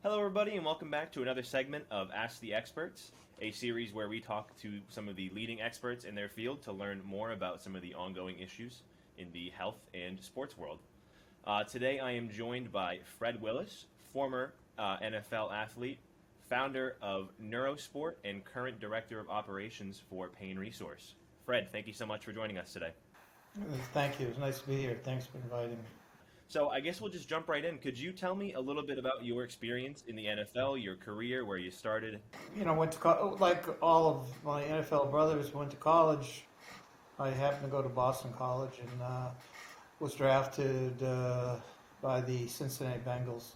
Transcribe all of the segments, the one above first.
Hello, everybody, and welcome back to another segment of Ask the Experts, a series where we talk to some of the leading experts in their field to learn more about some of the ongoing issues in the health and sports world. Today, I am joined by Fred Willis, former NFL athlete, founder of Neurosport, and current director of operations for Pain Resource. Fred, thank you so much for joining us today. Thank you. It's nice to be here. Thanks for inviting me. So I guess we'll just jump right in. Could you tell me a little bit about your experience in the NFL, your career, where you started? Went to like all of my NFL brothers went to college. I happened to go to Boston College and was drafted by the Cincinnati Bengals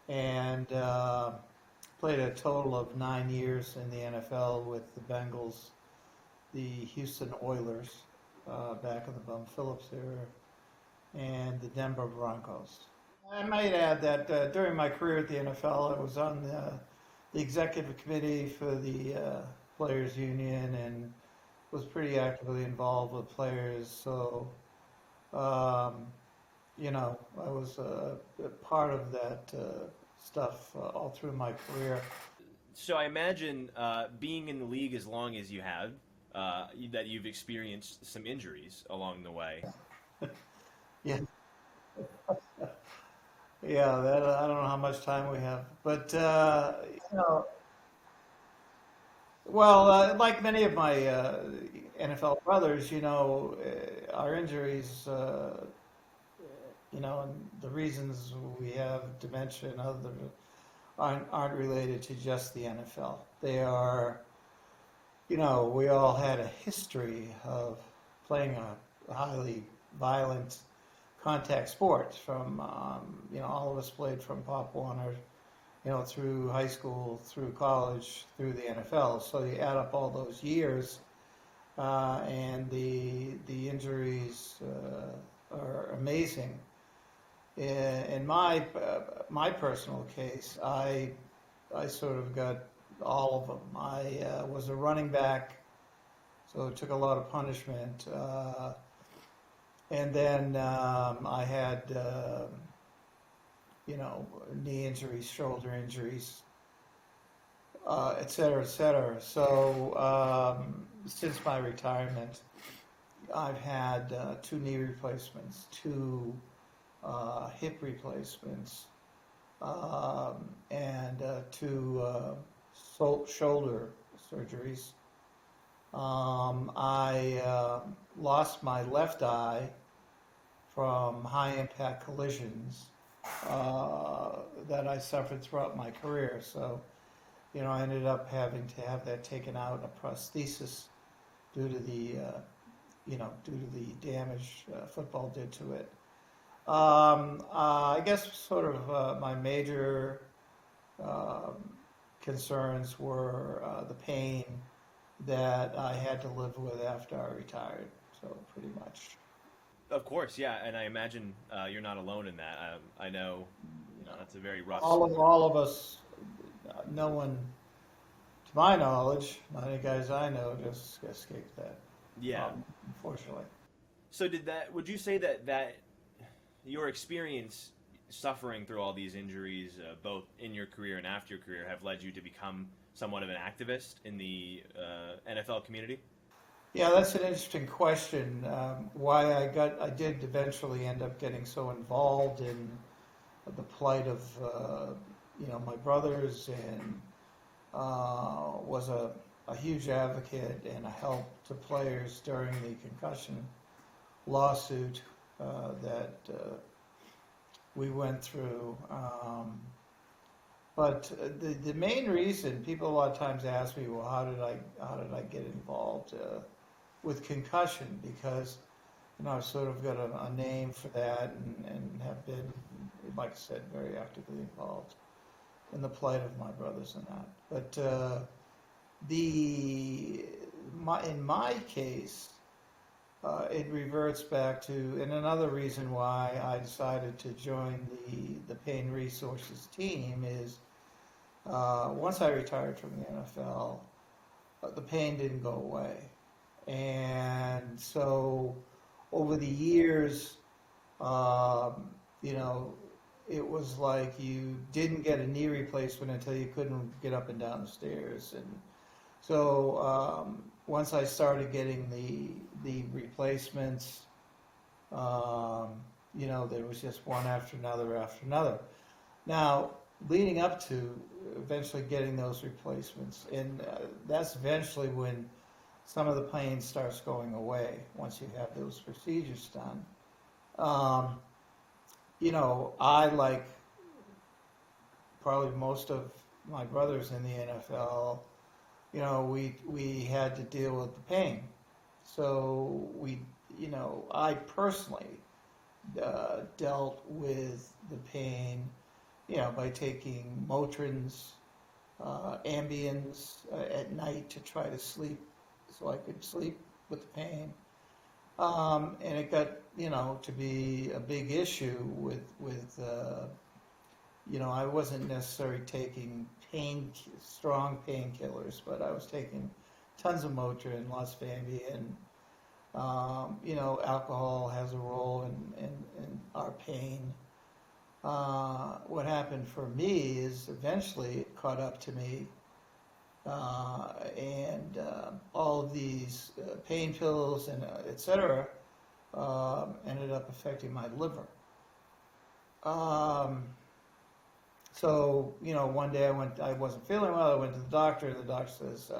and played a total of 9 years in the NFL with the Bengals, the Houston Oilers back in the Bum Phillips era, and the Denver Broncos. I might add that during my career at the NFL, I was on the executive committee for the Players Union and was pretty actively involved with players. So, I was a part of that stuff all through my career. So I imagine being in the league as long as you have, that you've experienced some injuries along the way. Yeah, yeah. That I don't know how much time we have, but you know, well, like many of my NFL brothers, our injuries, and the reasons we have dementia and other aren't related to just the NFL. They are, we all had a history of playing a highly violent contact sport from, all of us played from Pop Warner, through high school, through college, through the NFL. So you add up all those years, and the injuries are amazing. In my personal case, I sort of got all of them. I was a running back, so it took a lot of punishment. And then I had, knee injuries, shoulder injuries, et cetera, et cetera. So since my retirement, I've had 2 knee replacements, 2 hip replacements, and 2 shoulder surgeries. I lost my left eye from high impact collisions that I suffered throughout my career. So, I ended up having to have that taken out in a prosthesis due to the damage football did to it. I guess sort of my major um, concerns were the pain that I had to live with after I retired. So pretty much. Of course, yeah, and I imagine you're not alone in that. I know, that's a very rough. All of us, no one, to my knowledge, not any guys I know, just escaped that, Yeah. unfortunately. So would you say that your experience suffering through all these injuries, both in your career and after your career, have led you to become somewhat of an activist in the NFL community? Yeah, that's an interesting question. Why I did eventually end up getting so involved in the plight of, my brothers, and was a huge advocate and a help to players during the concussion lawsuit that we went through. But the main reason people a lot of times ask me, well, how did I get involved with concussion? Because I've sort of got a name for that and have been, like I said, very actively involved in the plight of my brothers and that. But in my case, it reverts back to, and another reason why I decided to join the Pain Resources team is once I retired from the NFL, the pain didn't go away. And so over the years, you know, it was like you didn't get a knee replacement until you couldn't get up and down the stairs. And so once I started getting the replacements, there was just one after another after another. Now, leading up to eventually getting those replacements, and that's eventually when some of the pain starts going away once you have those procedures done. I, like probably most of my brothers in the NFL, we had to deal with the pain. So I personally dealt with the pain, by taking Motrins, Ambiens at night to try to sleep, so I could sleep with the pain. And it got, to be a big issue with I wasn't necessarily taking strong painkillers, but I was taking tons of Motrin, lots of Ambien. Alcohol has a role in our pain. What happened for me is eventually it caught up to me, and all of these pain pills and etc. Ended up affecting my liver. So one day I wasn't feeling well. I went to the doctor, and the doctor says,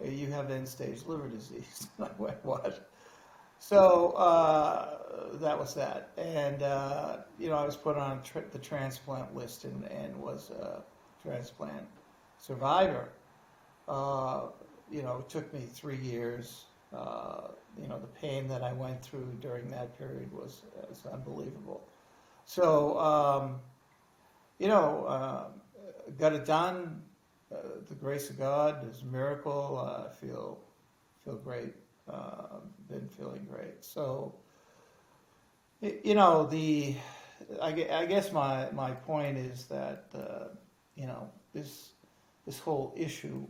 "You have end-stage liver disease." And I went, "What?" So that was that, and I was put on the transplant list and was a transplant survivor. It took me 3 years. The pain that I went through during that period was unbelievable. So got it done. The grace of God is a miracle. I feel great. Been feeling great. So, I guess my point is that this whole issue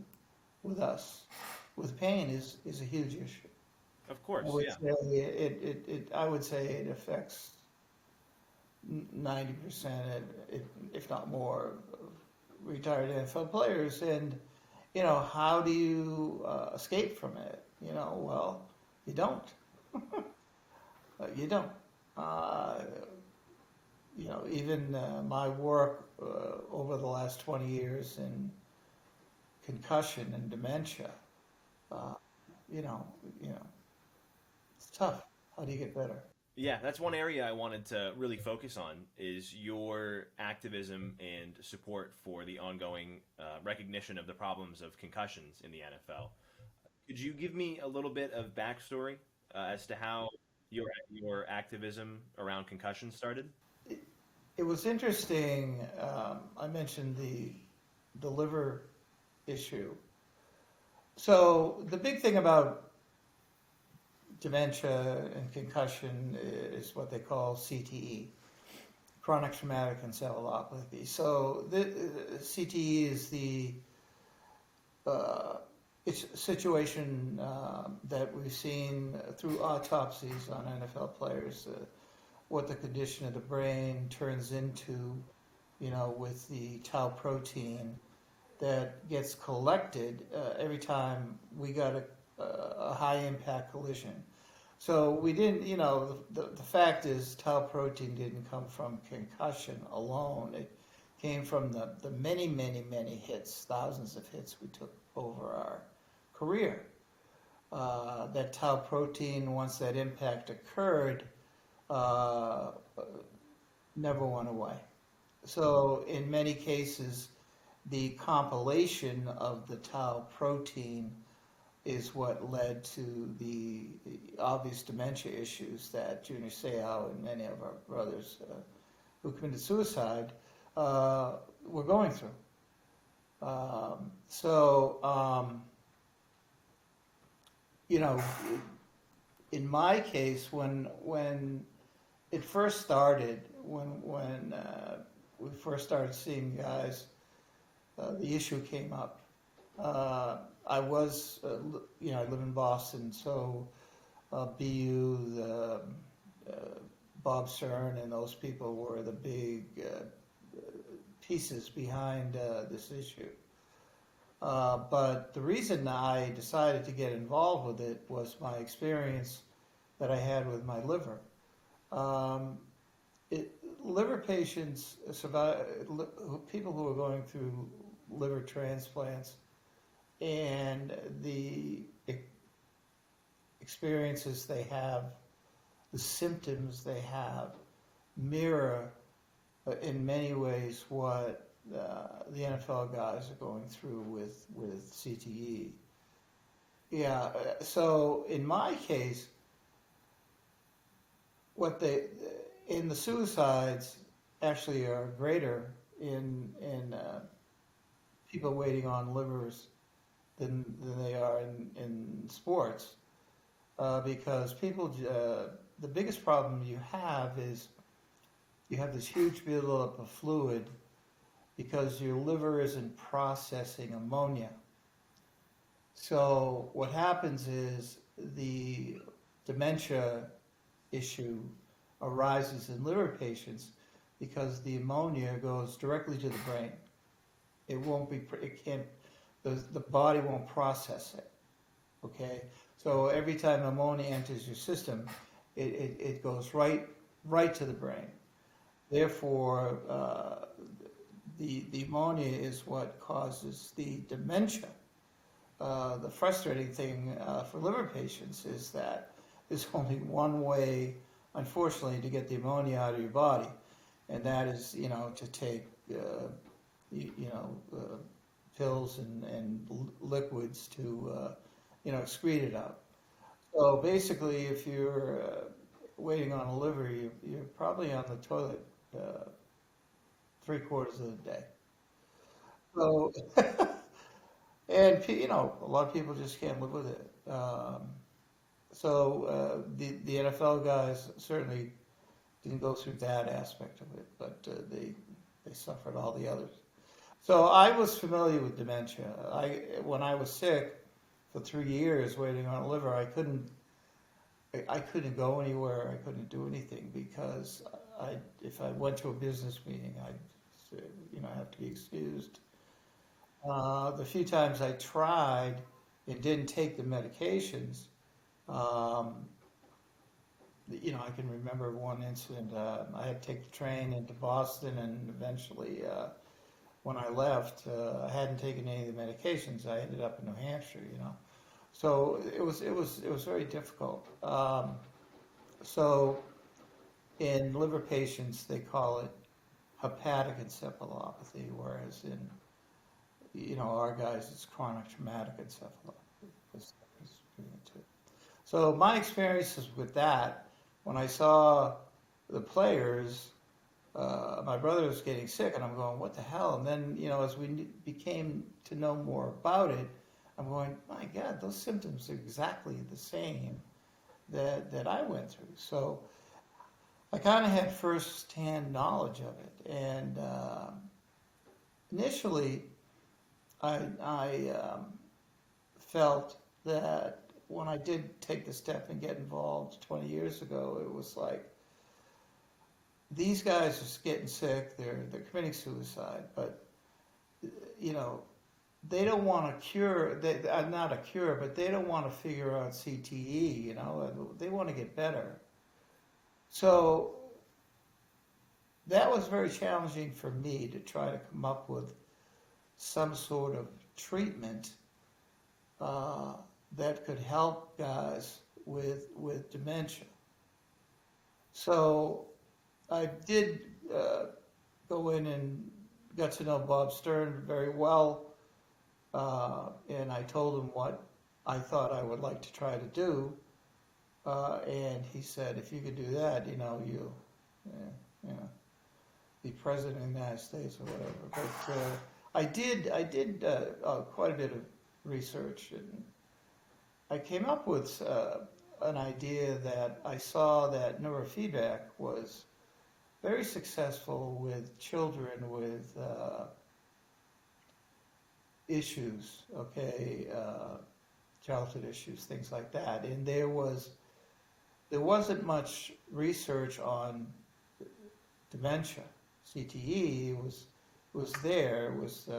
with us with pain is a huge issue. Of course, I would say it affects 90%, if not more, of retired NFL players. And how do you escape from it? Well, you don't. You don't. Even my work over the last 20 years in concussion and dementia, it's tough. How do you get better? Yeah, that's one area I wanted to really focus on is your activism and support for the ongoing recognition of the problems of concussions in the NFL. Could you give me a little bit of backstory as to how your activism around concussion started? It was interesting. I mentioned the liver issue. So the big thing about dementia and concussion is what they call CTE, chronic traumatic encephalopathy. So the CTE is it's a situation that we've seen through autopsies on NFL players, what the condition of the brain turns into, with the tau protein that gets collected every time we got a high impact collision. So we didn't, the fact is tau protein didn't come from concussion alone. It came from the many, many, many hits, thousands of hits we took over our career. That tau protein, once that impact occurred, never went away. So in many cases, the compilation of the tau protein is what led to the obvious dementia issues that Junior Seau and many of our brothers who committed suicide were going through. In my case, when it first started, when we first started seeing guys, the issue came up. I was, I live in Boston, so BU, the Bob Stern and those people were the big pieces behind this issue. But the reason I decided to get involved with it was my experience that I had with my liver. Um, Liver patients people who are going through liver transplants and the experiences they have, the symptoms they have, mirror in many ways what the NFL guys are going through with CTE. Yeah, so in my case, in the suicides actually are greater in people waiting on livers than they are in sports, because the biggest problem you have is you have this huge buildup of fluid because your liver isn't processing ammonia. So what happens is the dementia issue arises in liver patients because the ammonia goes directly to the brain. The body won't process it, okay? So every time ammonia enters your system, it goes right to the brain. Therefore, the ammonia is what causes the dementia. The frustrating thing for liver patients is that there's only one way, unfortunately, to get the ammonia out of your body, and that is, to take, pills and liquids to, excrete it out. So basically, if you're waiting on a liver, you're probably on the toilet 3/4 of the day. So, and a lot of people just can't live with it. So the NFL guys certainly didn't go through that aspect of it, but they suffered all the others. So I was familiar with dementia. When I was sick for 3 years waiting on a liver, I couldn't go anywhere. I couldn't do anything because if I went to a business meeting, I'd have to be excused. The few times I tried and didn't take the medications, I can remember one incident. I had to take the train into Boston, and eventually, when I left, I hadn't taken any of the medications. I ended up in New Hampshire, So it was very difficult. So in liver patients, they call it hepatic encephalopathy, whereas in our guys, it's chronic traumatic encephalopathy. So my experiences with that, when I saw the players, my brother was getting sick, and I'm going, what the hell? And then, as we became to know more about it, I'm going, my God, those symptoms are exactly the same that I went through. So I kind of had first-hand knowledge of it. And initially, I felt that when I did take the step and get involved 20 years ago, it was like, these guys are getting sick, they're committing suicide, but, they don't want a cure, not a cure, but they don't want to figure out CTE, they want to get better. So that was very challenging for me to try to come up with some sort of treatment that could help guys with dementia. So I did go in and got to know Bob Stern very well, and I told him what I thought I would like to try to do, and he said, if you could do that, you'll be president of the United States or whatever. But I did quite a bit of research, and I came up with an idea that I saw that neurofeedback was very successful with children with issues, childhood issues, things like that. And there there wasn't much research on dementia. CTE was there. It was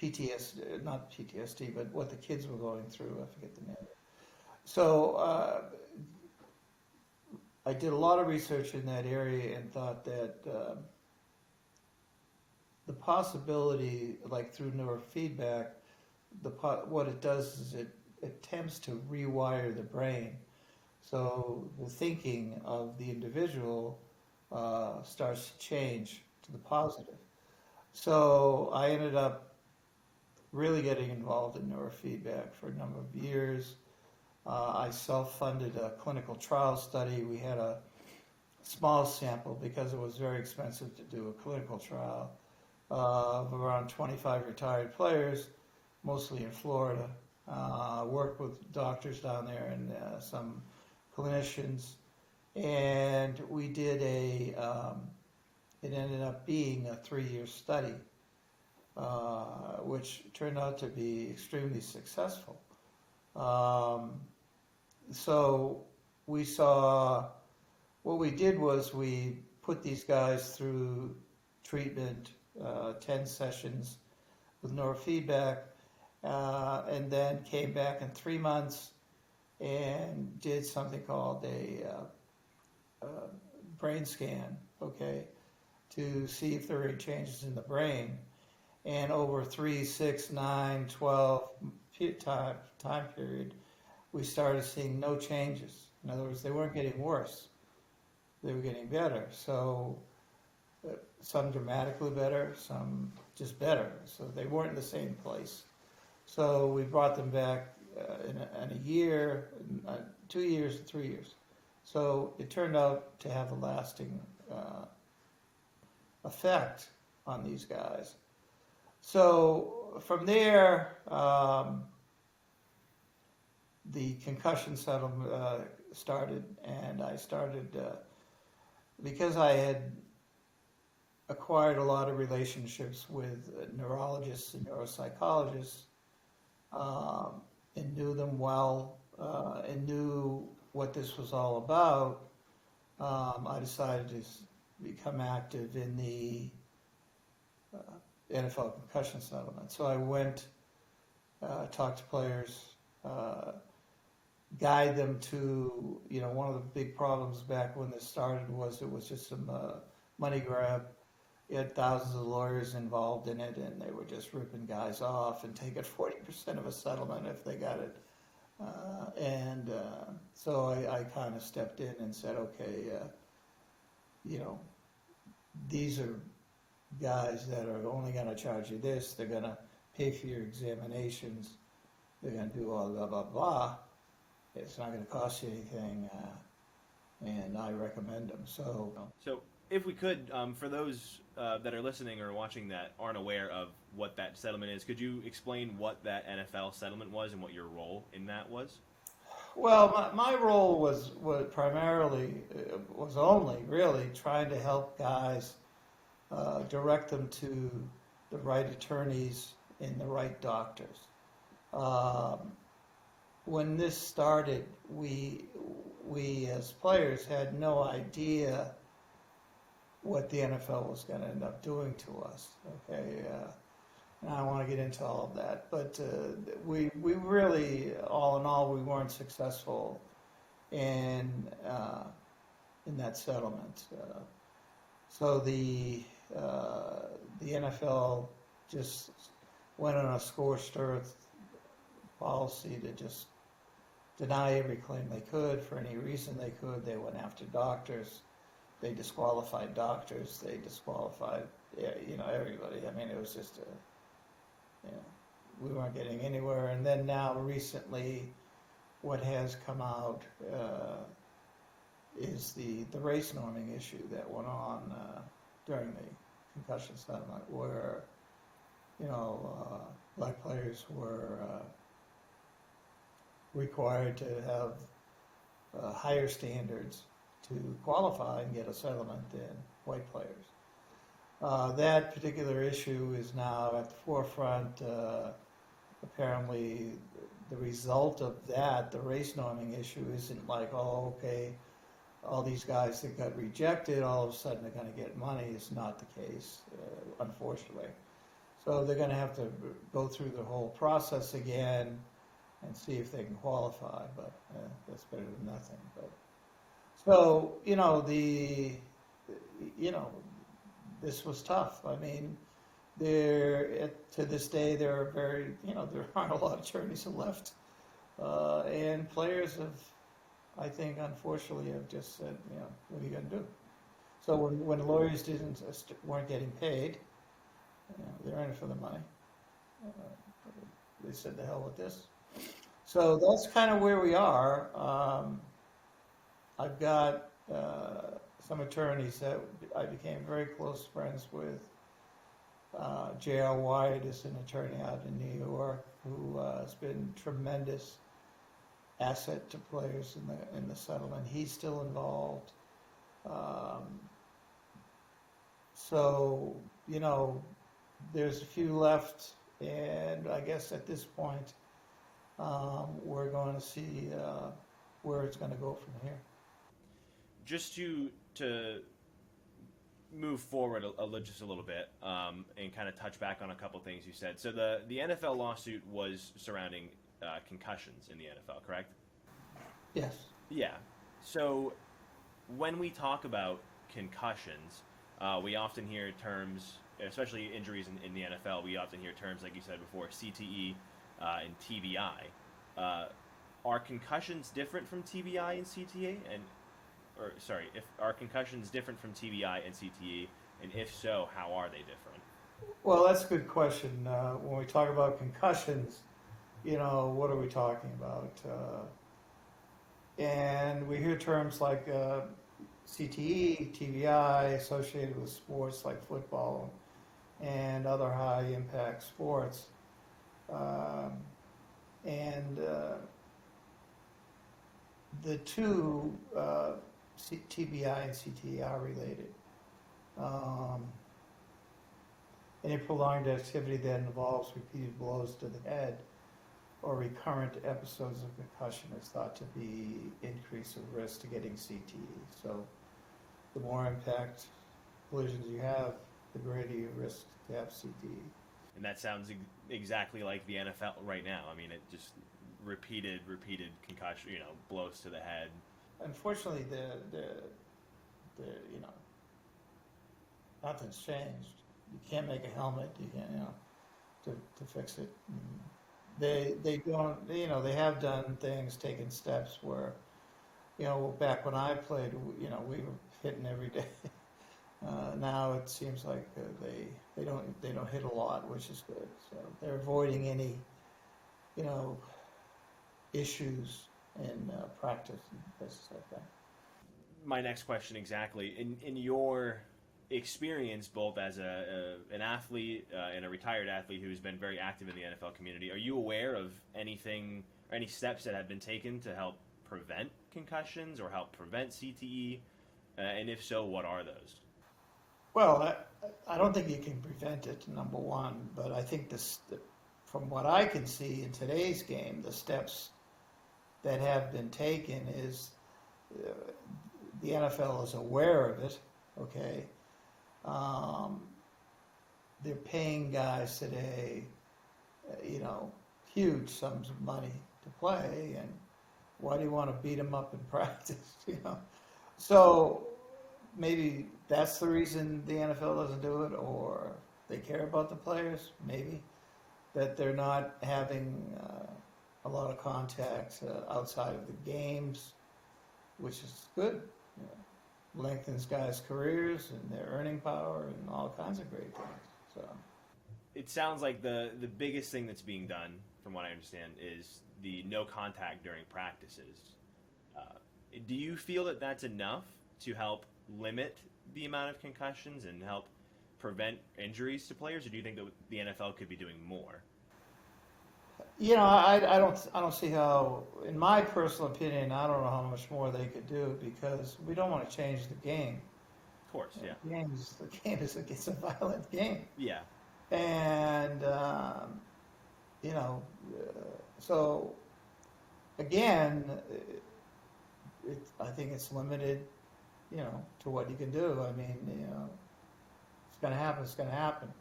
PTSD, not PTSD, but what the kids were going through. I forget the name. So I did a lot of research in that area and thought that the possibility, like through neurofeedback, what it does is it attempts to rewire the brain. So the thinking of the individual starts to change to the positive. So I ended up really getting involved in neurofeedback for a number of years. I self-funded a clinical trial study. We had a small sample because it was very expensive to do a clinical trial of around 25 retired players, mostly in Florida. Worked with doctors down there and some clinicians, and we did it ended up being a 3-year study, which turned out to be extremely successful. So we saw, what we did was we put these guys through treatment, 10 sessions with neurofeedback, and then came back in 3 months and did something called a brain scan, okay, to see if there were any changes in the brain. And over 3, 6, 9, 12 time period, we started seeing no changes. In other words, they weren't getting worse. They were getting better. So some dramatically better, some just better. So they weren't in the same place. So we brought them back in a year, 2 years, and 3 years. So it turned out to have a lasting effect on these guys. So from there, the concussion settlement started, and I started, because I had acquired a lot of relationships with neurologists and neuropsychologists, and knew them well, and knew what this was all about, I decided to become active in the NFL Concussion Settlement. So I went, talked to players, guide them to, one of the big problems back when this started was it was just some money grab. You had thousands of lawyers involved in it, and they were just ripping guys off and taking 40% of a settlement if they got it. So I kind of stepped in and said, okay, these are guys that are only going to charge you this. They're going to pay for your examinations. They're going to do all blah, blah, blah. It's not going to cost you anything, and I recommend them. So if we could, for those that are listening or watching that aren't aware of what that settlement is, could you explain what that NFL settlement was and what your role in that was? Well, my role was primarily, was only really trying to help guys, direct them to the right attorneys and the right doctors. When this started, we as players had no idea what the NFL was going to end up doing to us. Okay, and I don't want to get into all of that, but we really, all in all, we weren't successful in that settlement. So the NFL just went on a scorched earth policy to just deny every claim they could for any reason they could. They went after doctors. They disqualified doctors. They disqualified, everybody. I mean, it was just we weren't getting anywhere. And then now, recently, what has come out is the race norming issue that went on during the concussion settlement, where black players were required to have higher standards to qualify and get a settlement than white players. That particular issue is now at the forefront. Apparently, the result of that, the race norming issue, isn't like, oh, okay, all these guys that got rejected, all of a sudden they're going to get money. It's not the case, unfortunately. So they're going to have to go through the whole process again and see if they can qualify, but that's better than nothing. But so, this was tough. I mean, to this day, there are there aren't a lot of attorneys left, and players have, I think, unfortunately, have just said, what are you going to do? So when lawyers weren't getting paid, they're in it for the money. They said, "The hell with this." So that's kind of where we are. I've got some attorneys that I became very close friends with. J.R. Wyatt is an attorney out in New York who has been tremendous asset to players in the settlement. He's still involved. So, there's a few left, and I guess at this point, we're going to see where it's going to go from here. Just to move forward just a little bit and kind of touch back on a couple things you said. So the NFL lawsuit was surrounding concussions in the NFL, correct? Yes. Yeah. So when we talk about concussions, we often hear terms, especially injuries in the NFL, we often hear terms, like you said before, CTE and TBI. Are concussions different from TBI and CTA? Are concussions different from TBI and CTE? And if so, how are they different? Well, that's a good question. When we talk about concussions, what are we talking about? And we hear terms like CTE, TBI associated with sports like football and other high-impact sports. The two, TBI and CTE, are related. Any prolonged activity that involves repeated blows to the head or recurrent episodes of concussion is thought to be increase of risk to getting CTE. So the more impact collisions you have, the greater your risk to have CTE. And that sounds exactly like the NFL right now. I mean, it just repeated concussion, blows to the head. Unfortunately, nothing's changed. You can't make a helmet. You can't, to fix it. They don't. They have done things, taken steps where, back when I played, we were hitting every day. Now it seems like they don't hit a lot, which is good. So they're avoiding any, issues in practice and places like that. My next question exactly. In your experience, both as an athlete and a retired athlete who's been very active in the NFL community, are you aware of anything or any steps that have been taken to help prevent concussions or help prevent CTE? And if so, what are those? Well, I don't think you can prevent it, number one, but I think from what I can see in today's game, the steps that have been taken is the NFL is aware of it, okay? They're paying guys today, huge sums of money to play, and why do you want to beat them up in practice, So maybe that's the reason the NFL doesn't do it, or they care about the players, maybe, that they're not having a lot of contact outside of the games, which is good. Lengthens guys' careers and their earning power and all kinds of great things. So it sounds like the biggest thing that's being done, from what I understand, is the no contact during practices. Do you feel that that's enough to help limit the amount of concussions and help prevent injuries to players, or do you think that the NFL could be doing more? I don't see how, in my personal opinion, I don't know how much more they could do, because we don't want to change the game. Of course, yeah. The game it's a violent game. Yeah. And, so again, I think it's limited, to what you can do. I mean, it's going to happen. It's going to happen.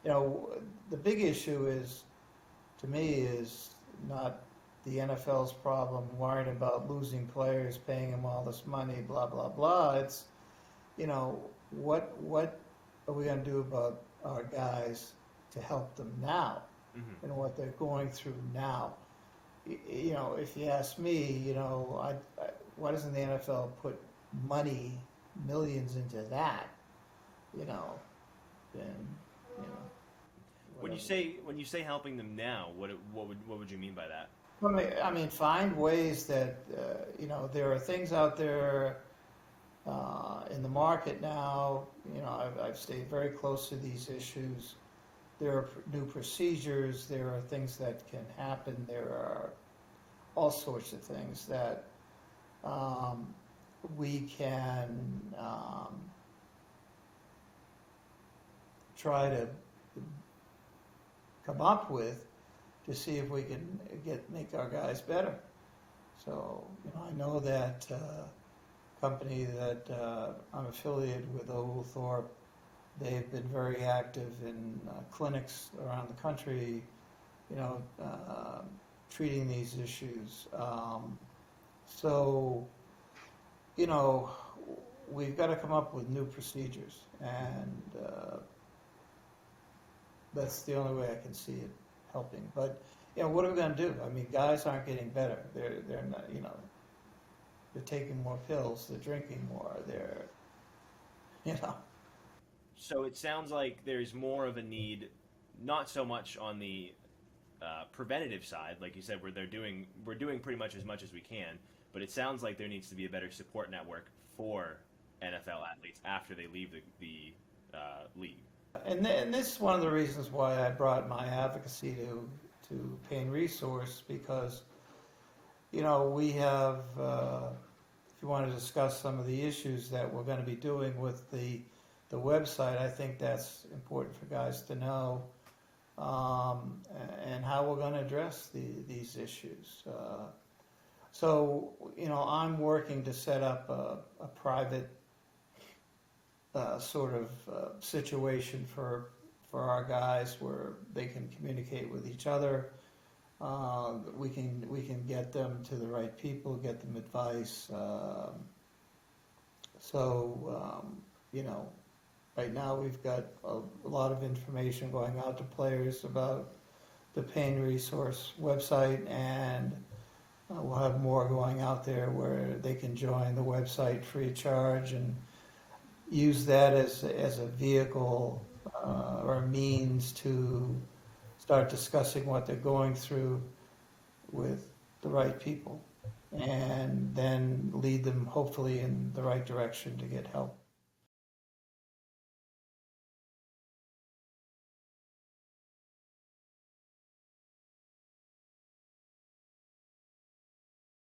The big issue to me, is not the NFL's problem, worrying about losing players, paying them all this money, blah blah blah. It's, what are we going to do about our guys to help them now, Mm-hmm. and what they're going through now? If you ask me, why doesn't the NFL put money, millions into that? Then, When you say helping them now, what would you mean by that? I mean, find ways that, there are things out there in the market now. I've stayed very close to these issues. There are new procedures. There are things that can happen. There are all sorts of things that we can try to come up with to see if we can make our guys better. So, I know that company that I'm affiliated with, Oglethorpe, they've been very active in clinics around the country, treating these issues. So, we've got to come up with new procedures, and that's the only way I can see it helping. But what are we going to do? I mean, guys aren't getting better. They're not. They're taking more pills. They're drinking more. They're. So it sounds like there's more of a need, not so much on the preventative side, like you said, where we're doing pretty much as we can. But it sounds like there needs to be a better support network for NFL athletes after they leave the league. And this is one of the reasons why I brought my advocacy to Pain Resource, because, we have, if you want to discuss some of the issues that we're going to be doing with the website, I think that's important for guys to know, and how we're going to address these issues. So, I'm working to set up a private sort of situation for our guys, where they can communicate with each other. We can get them to the right people, get them advice. Right now we've got a lot of information going out to players about the Pain Resource website, and we'll have more going out there where they can join the website free of charge and use that as a vehicle or a means to start discussing what they're going through with the right people, and then lead them hopefully in the right direction to get help.